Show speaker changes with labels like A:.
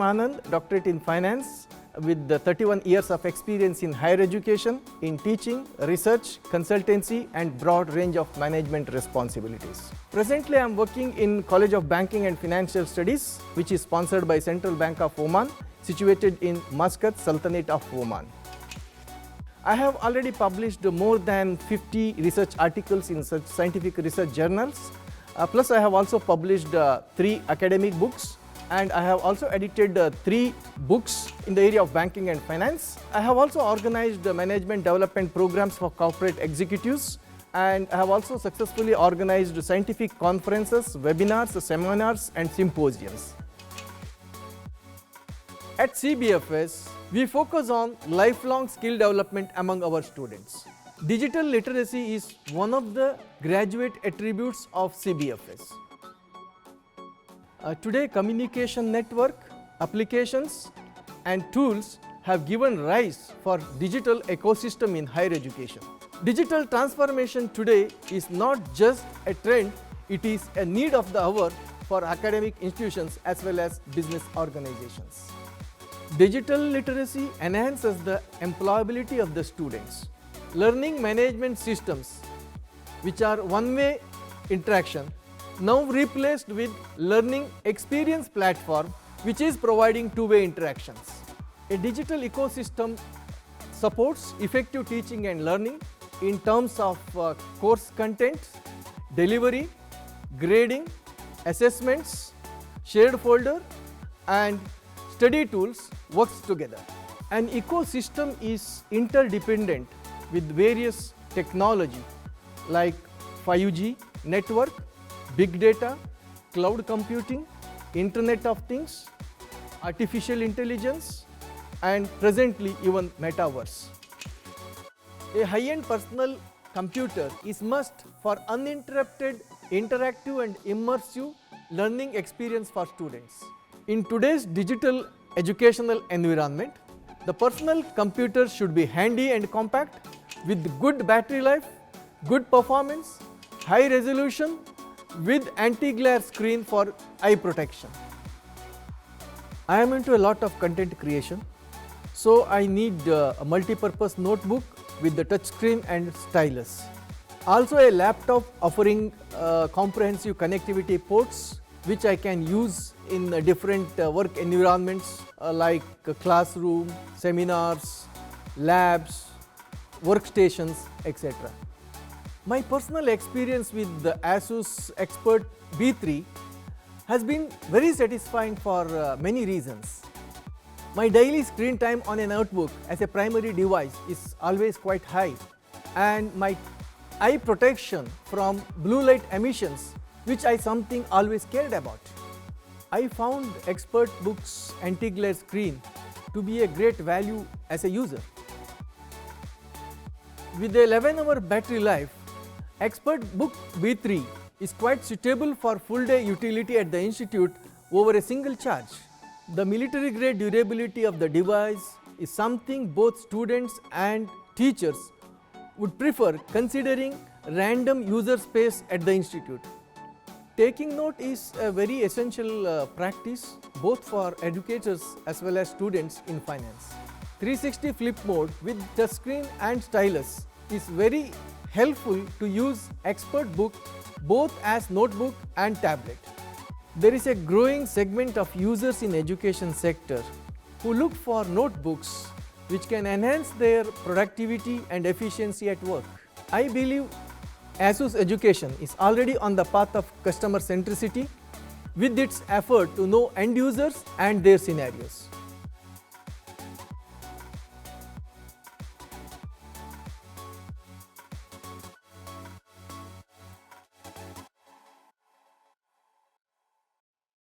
A: am Anand, doctorate in finance with 31 years of experience in higher education, in teaching, research, consultancy and broad range of management responsibilities. Presently I am working in College of Banking and Financial Studies, which is sponsored by Central Bank of Oman, situated in Muscat, Sultanate of Oman. I have already published more than 50 research articles in such scientific research journals. Plus I have also published 3 academic books, and I have also edited 3 books in the area of banking and finance. I have also organized management development programs for corporate executives, and I have also successfully organized scientific conferences, webinars, seminars and symposiums. At CBFS, we focus on lifelong skill development among our students. Digital literacy is one of the graduate attributes of CBFS. Today, communication network, applications and tools have given rise for digital ecosystem in higher education. Digital transformation today is not just a trend, it is a need of the hour for academic institutions as well as business organizations. Digital literacy enhances the employability of the students. Learning management systems, which are one-way interaction, now replaced with learning experience platform, which is providing two-way interactions. A digital ecosystem supports effective teaching and learning in terms of course content, delivery, grading, assessments, shared folder and study tools works together. An ecosystem is interdependent with various technology like 5G network, big data, cloud computing, Internet of Things, artificial intelligence and presently even metaverse. A high-end personal computer is must for uninterrupted, interactive and immersive learning experience for students. In today's digital educational environment, the personal computer should be handy and compact with good battery life, good performance, high resolution with anti-glare screen for eye protection. I am into a lot of content creation, so I need a multi-purpose notebook with the touch screen and stylus. Also a laptop offering comprehensive connectivity ports which I can use in different work environments like classroom, seminars, labs, workstations, etc. My personal experience with the ASUS Expertbook B3 has been very satisfying for many reasons. My daily screen time on a notebook as a primary device is always quite high, and my eye protection from blue light emissions, which I something always cared about. I found Expertbook's anti-glare screen to be a great value as a user. With the 11-hour battery life, Expertbook B3 is quite suitable for full-day utility at the institute over a single charge. The military-grade durability of the device is something both students and teachers would prefer, considering random user space at the institute. Taking note is a very essential practice both for educators as well as students in finance. 360 flip mode with touchscreen and stylus is very helpful to use Expertbook both as notebook and tablet. There is a growing segment of users in education sector who look for notebooks which can enhance their productivity and efficiency at work. I believe ASUS Education is already on the path of customer centricity with its effort to know end users and their scenarios.